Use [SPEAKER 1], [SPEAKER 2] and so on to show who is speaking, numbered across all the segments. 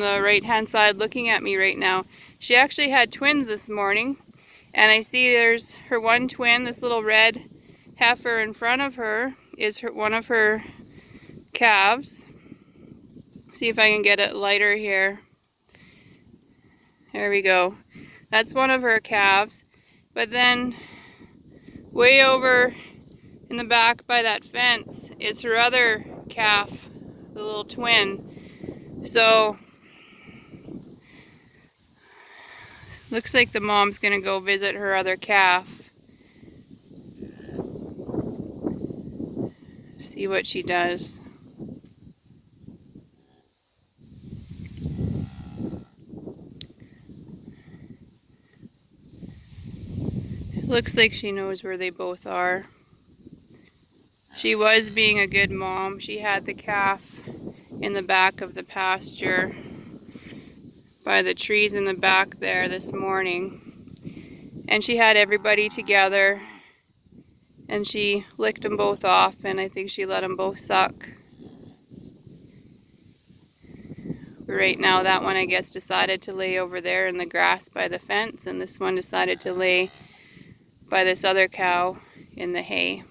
[SPEAKER 1] the right hand side looking at me right now. She actually had twins this morning, and I see there's her one twin, this little red heifer in front of her is one of her calves. See if I can get it lighter here. There we go. That's one of her calves. But then way over in the back by that fence is her other calf, the little twin. So looks like the mom's gonna go visit her other calf. See what she does. It looks like she knows where they both are. She was being a good mom. She had the calf in the back of the pasture by the trees in the back there this morning. And she had everybody together and she licked them both off, and I think she let them both suck. Right now that one, I guess, decided to lay over there in the grass by the fence, and this one decided to lay by this other cow in the hay.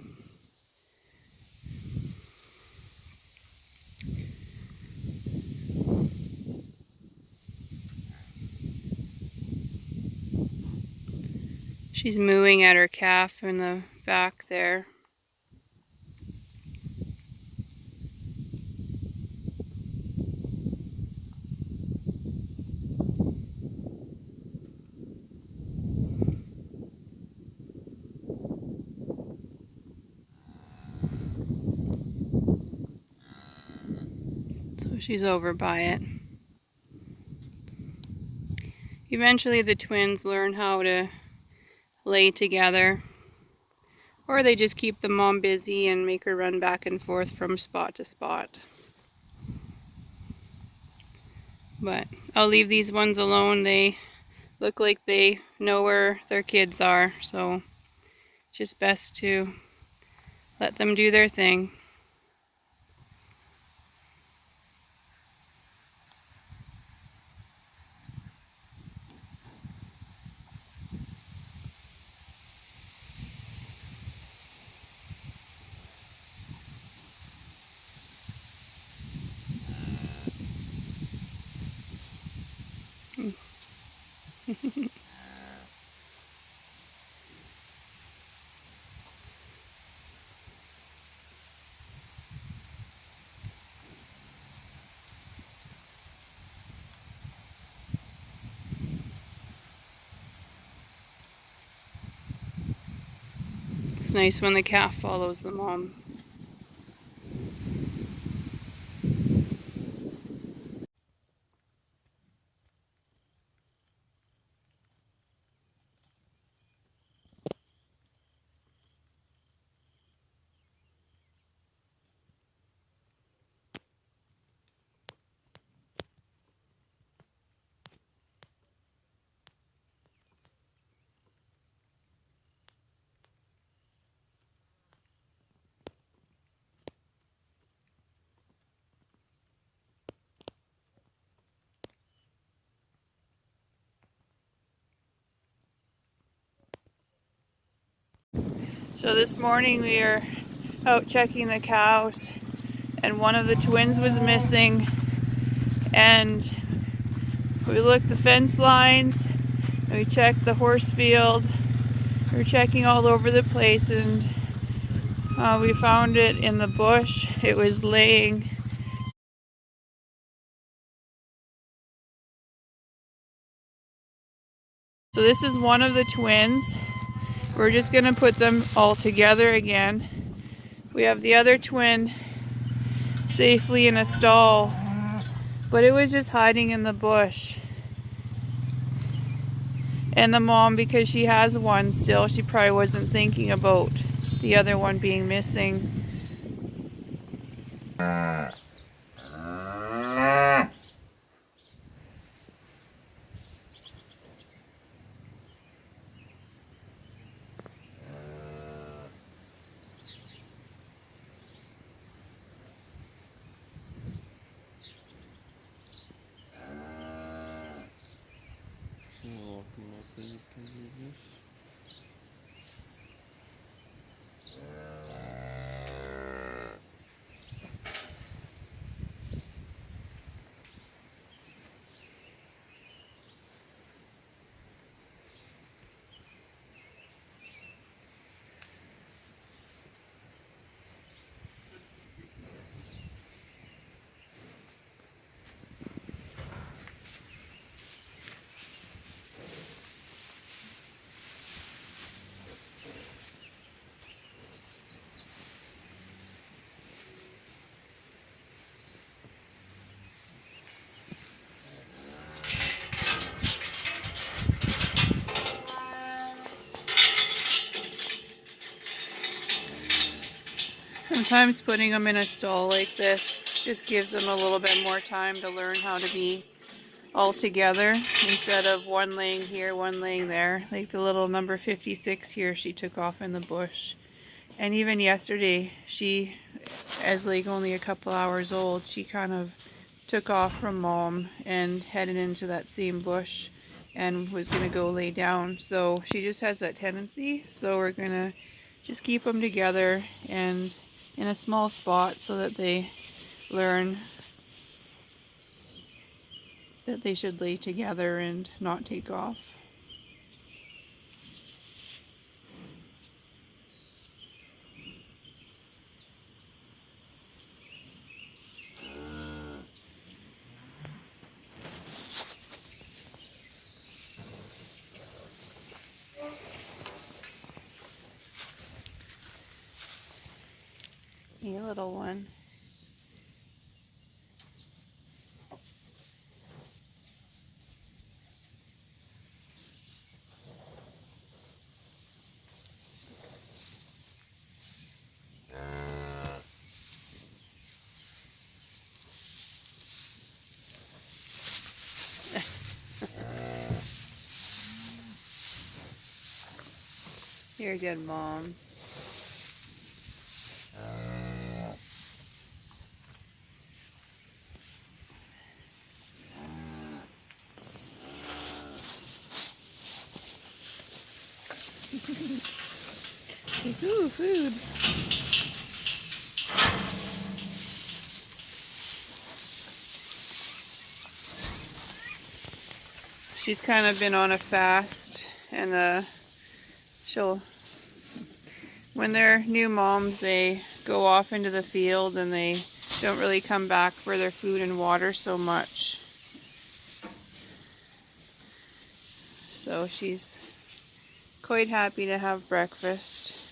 [SPEAKER 1] She's mooing at her calf in the back there. So she's over by it. Eventually the twins learn how to lay together, or they just keep the mom busy and make her run back and forth from spot to spot. But I'll leave these ones alone. They look like they know where their kids are, so it's just best to let them do their thing. It's nice when the calf follows the mom. So this morning we are out checking the cows, and one of the twins was missing, and we looked the fence lines, and we checked the horse field. We were checking all over the place, and we found it in the bush. It was laying. So this is one of the twins. We're just gonna put them all together again. We have the other twin safely in a stall, but it was just hiding in the bush. And the mom, because she has one still, she probably wasn't thinking about the other one being missing. Sometimes putting them in a stall like this just gives them a little bit more time to learn how to be all together instead of one laying here, one laying there. Like the little number 56 here, she took off in the bush. And even yesterday, she, as like only a couple hours old, she kind of took off from mom and headed into that same bush and was going to go lay down. So she just has that tendency. So we're going to just keep them together and in a small spot so that they learn that they should lay together and not take off. Hey, little one. You're a good mom. Ooh, food. She's kind of been on a fast, and when they're new moms, they go off into the field and they don't really come back for their food and water so much. So she's quite happy to have breakfast.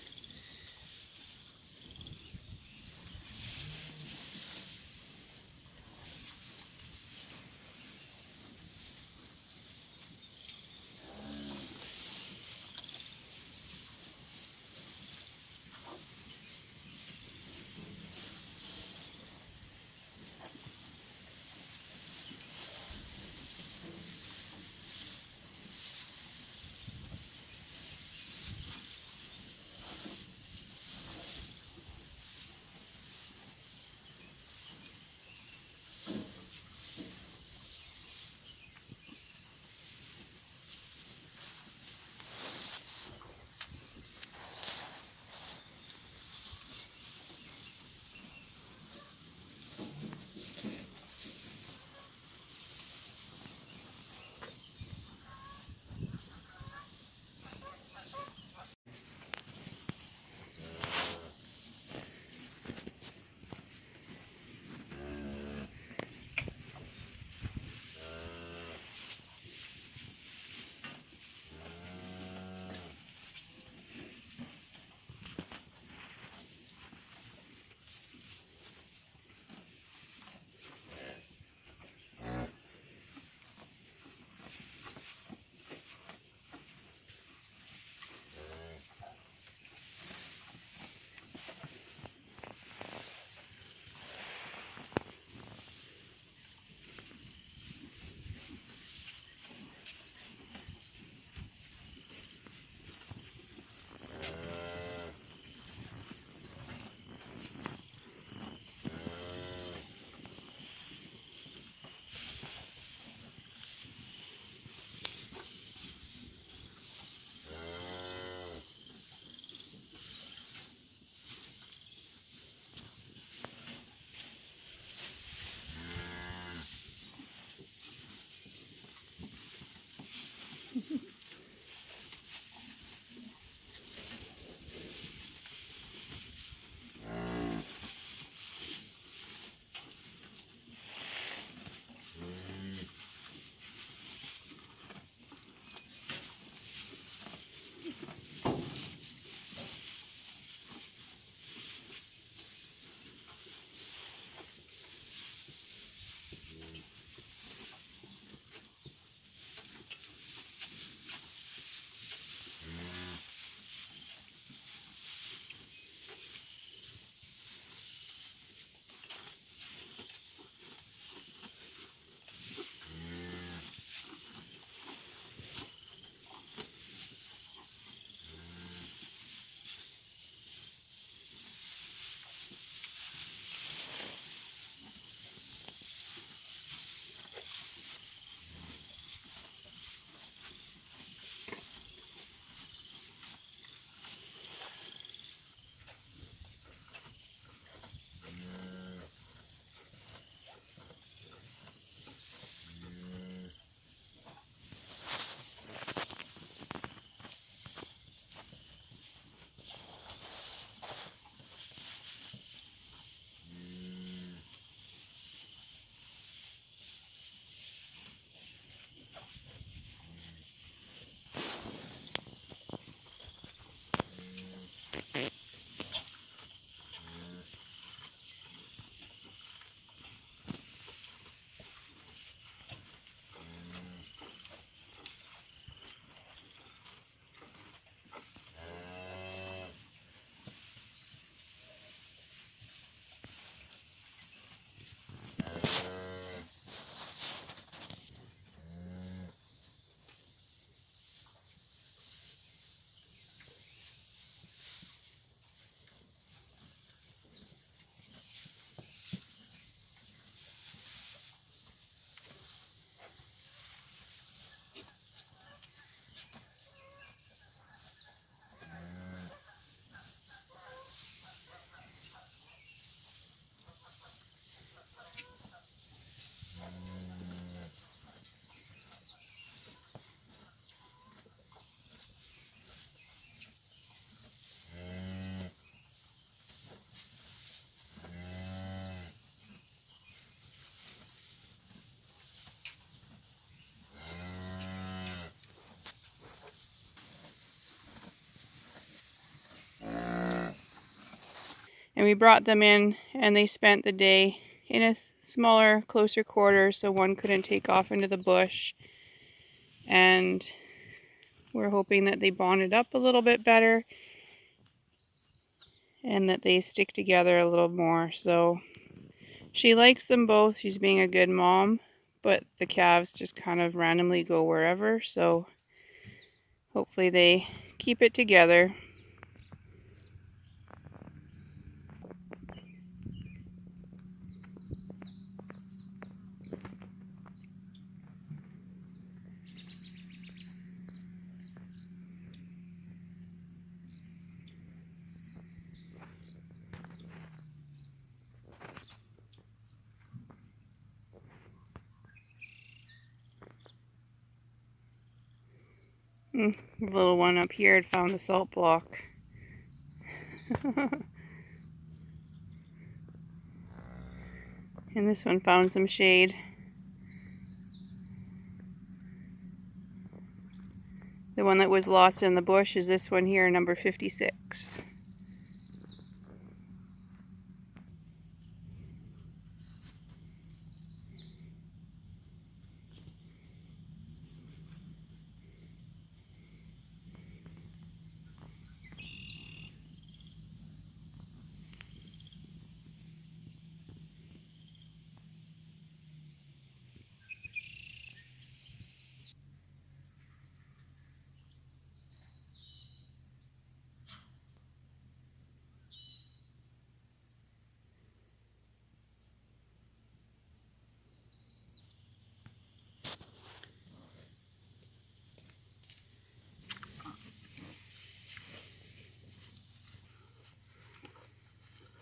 [SPEAKER 1] And we brought them in and they spent the day in a smaller, closer quarter so one couldn't take off into the bush. And we're hoping that they bonded up a little bit better and that they stick together a little more. So she likes them both. She's being a good mom, but the calves just kind of randomly go wherever. So hopefully they keep it together. The little one up here had found the salt block. And this one found some shade. The one that was lost in the bush is this one here, number 56.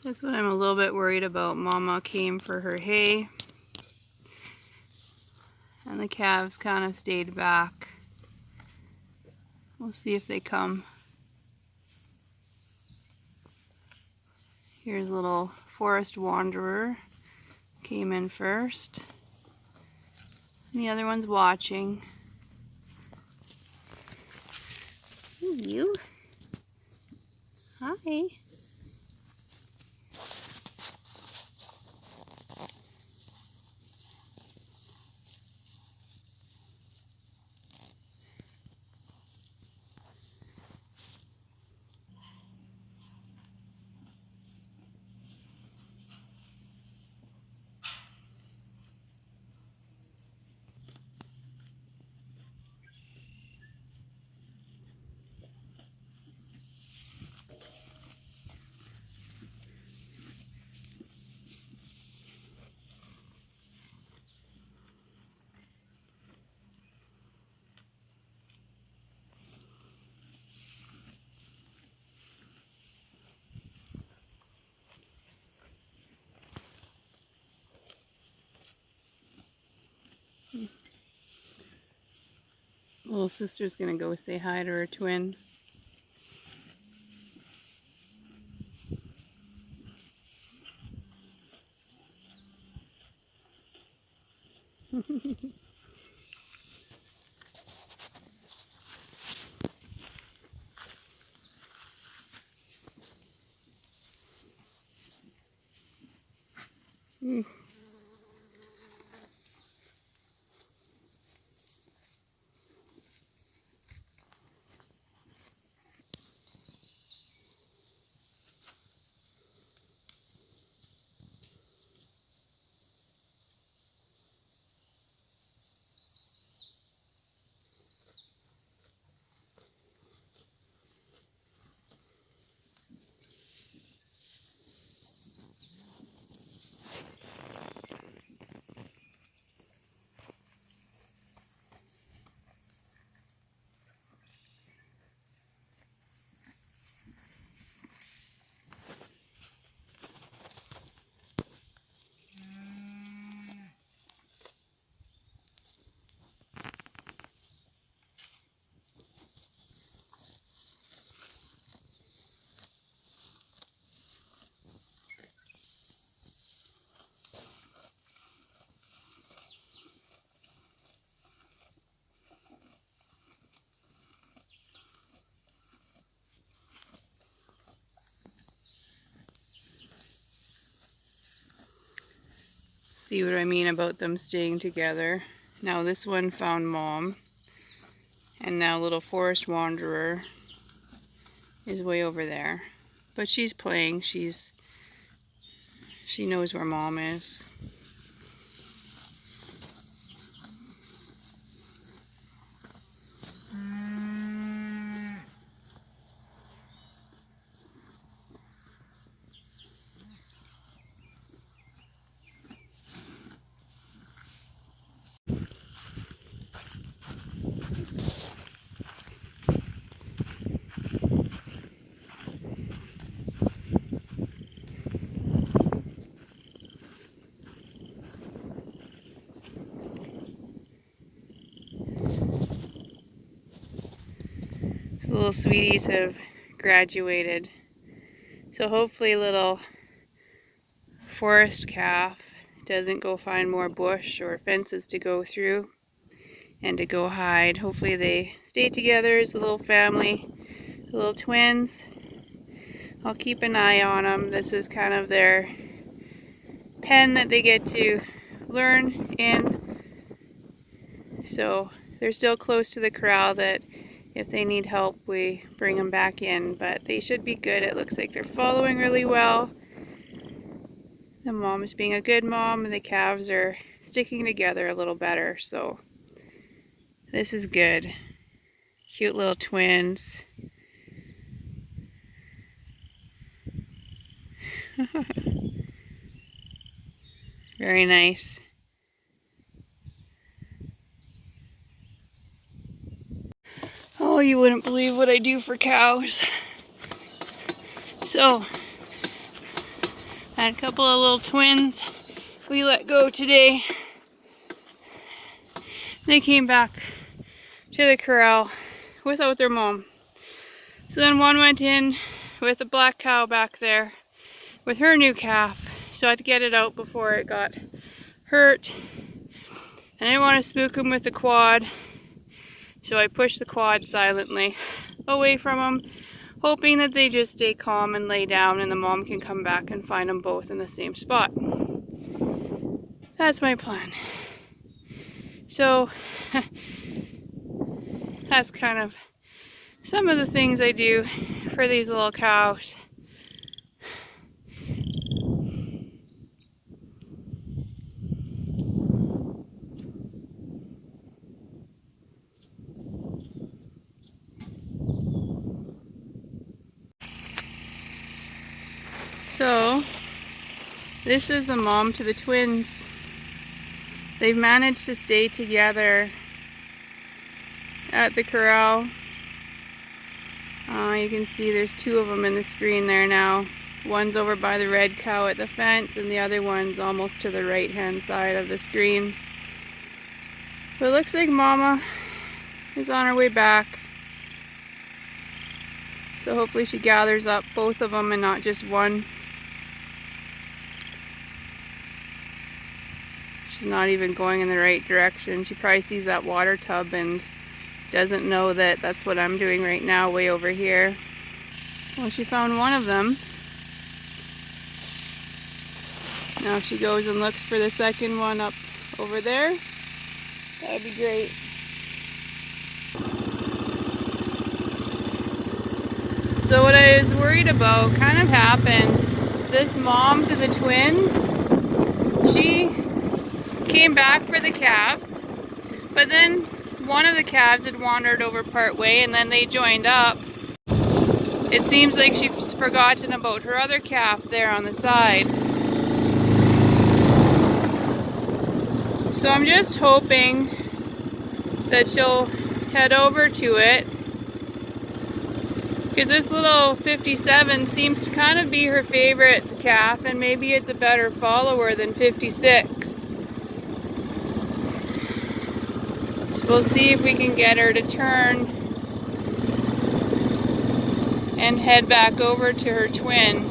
[SPEAKER 1] That's what I'm a little bit worried about. Mama came for her hay, and the calves kind of stayed back. We'll see if they come. Here's a little forest wanderer. Came in first. And the other one's watching. You. Hi. Little sister's gonna go say hi to her twin. See what I mean about them staying together. Now this one found mom, and now little forest wanderer is way over there. But she's playing, she knows where mom is. The little sweeties have graduated. So hopefully little forest calf doesn't go find more bush or fences to go through and to go hide. Hopefully they stay together as a little family, little twins. I'll keep an eye on them. This is kind of their pen that they get to learn in. So they're still close to the corral that if they need help, we bring them back in, but they should be good. It looks like they're following really well. The mom is being a good mom, and the calves are sticking together a little better, so this is good. Cute little twins. Very nice. Oh, you wouldn't believe what I do for cows. So, I had a couple of little twins we let go today. They came back to the corral without their mom. So then one went in with a black cow back there with her new calf. So I had to get it out before it got hurt. I didn't want to spook him with the quad. So I pushed the quad silently away from them, hoping that they just stay calm and lay down and the mom can come back and find them both in the same spot. That's my plan. So that's kind of some of the things I do for these little cows. So, this is the mom to the twins. They've managed to stay together at the corral. You can see there's two of them in the screen there now. One's over by the red cow at the fence, and the other one's almost to the right hand side of the screen. But it looks like Mama is on her way back. So hopefully she gathers up both of them and not just one. She's not even going in the right direction. She probably sees that water tub and doesn't know that that's what I'm doing right now, way over here. Well, she found one of them. Now she goes and looks for the second one up over there. That would be great. So what I was worried about kind of happened. This mom to the twins, she came back for the calves, but then one of the calves had wandered over part way and then they joined up. It seems like she's forgotten about her other calf there on the side. So I'm just hoping that she'll head over to it, because this little 57 seems to kind of be her favorite calf, and maybe it's a better follower than 56. So we'll see if we can get her to turn and head back over to her twin.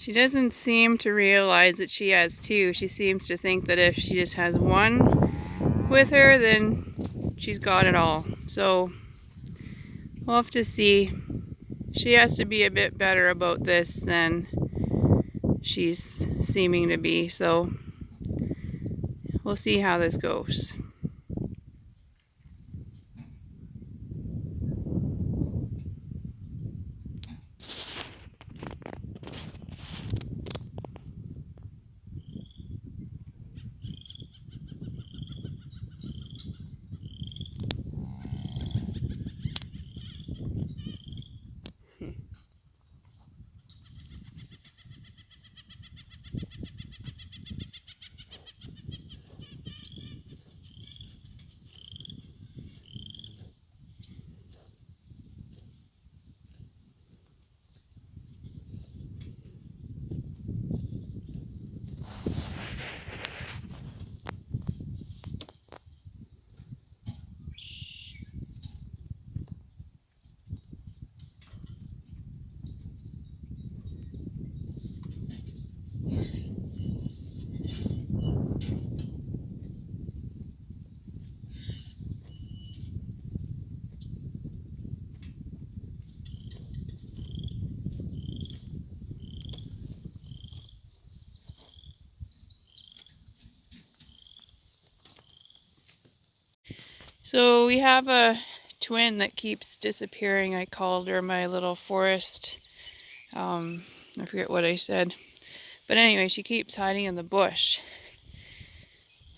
[SPEAKER 1] She doesn't seem to realize that she has two. She seems to think that if she just has one with her, then she's got it all. So we'll have to see. She has to be a bit better about this than she's seeming to be. So we'll see how this goes. So we have a twin that keeps disappearing. I called her my little forest. I forget what I said. But anyway, she keeps hiding in the bush.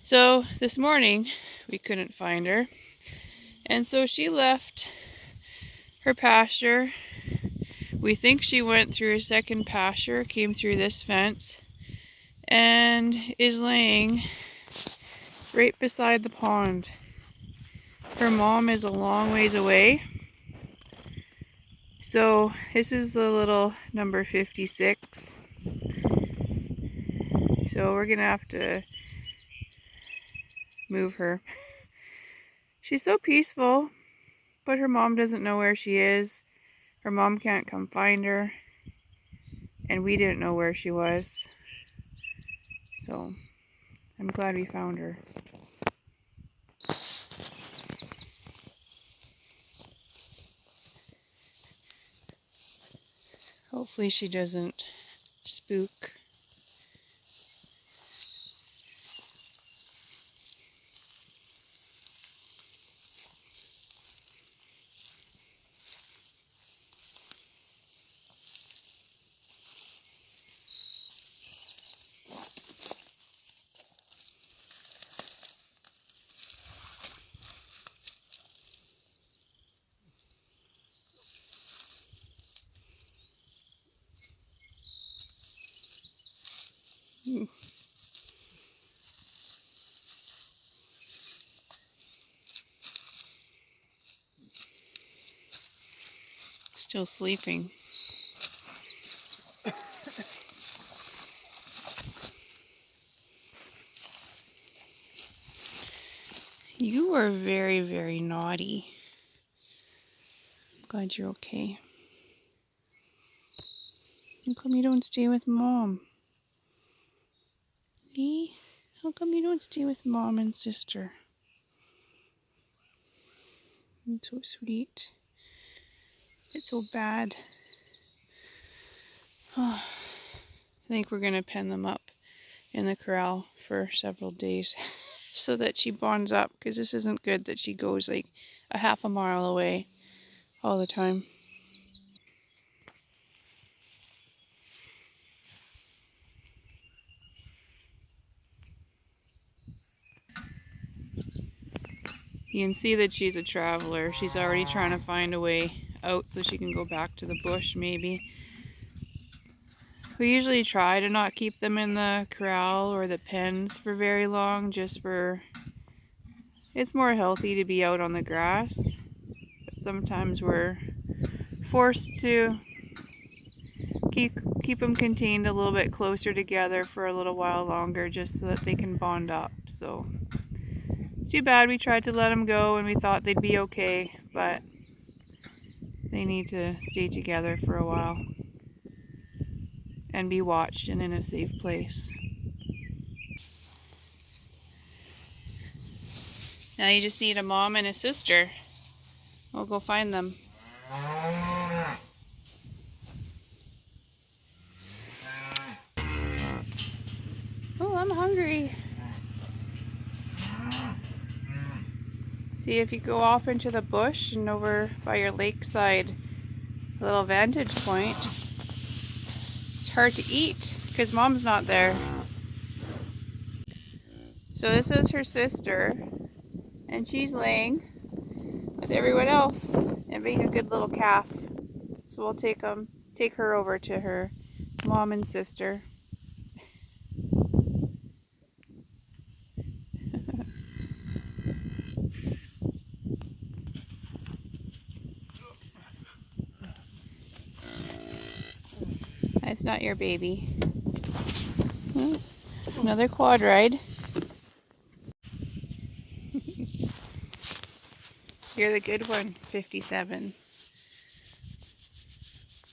[SPEAKER 1] So this morning, we couldn't find her. And so she left her pasture. We think she went through a second pasture, came through this fence, and is laying right beside the pond. Her mom is a long ways away. So this is the little number 56. So we're gonna have to move her. She's so peaceful, but her mom doesn't know where she is. Her mom can't come find her, and we didn't know where she was. So I'm glad we found her. Hopefully she doesn't spook. Still sleeping. You are very, very naughty. I'm glad you're okay. How come you don't stay with Mom? Eh? How come you don't stay with Mom and sister? It's so sweet. It's so bad. Oh, I think we're gonna pen them up in the corral for several days so that she bonds up, because this isn't good that she goes like a half a mile away all the time. You can see that she's a traveler. She's already trying to find a way out so she can go back to the bush maybe. We usually try to not keep them in the corral or the pens for very long, just for, it's more healthy to be out on the grass. But sometimes we're forced to keep them contained a little bit closer together for a little while longer, just so that they can bond up. So it's too bad we tried to let them go and we thought they'd be okay, but they need to stay together for a while. and be watched and in a safe place. Now you just need a mom and a sister. We'll go find them. Oh, I'm hungry. See, if you go off into the bush and over by your lakeside little vantage point, it's hard to eat because mom's not there. So this is her sister, and she's laying with everyone else and being a good little calf. So we'll take her over to her mom and sister. That's not your baby. Another quad ride. You're the good one, 57.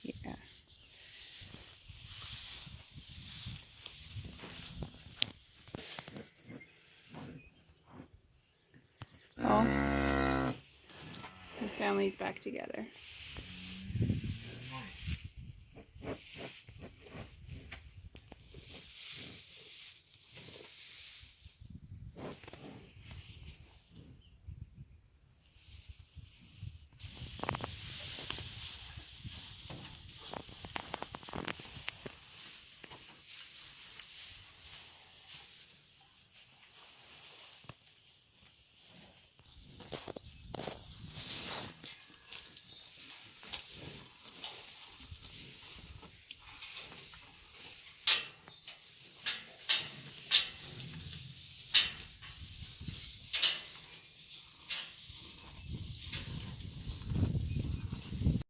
[SPEAKER 1] Yeah. Oh, the family's back together.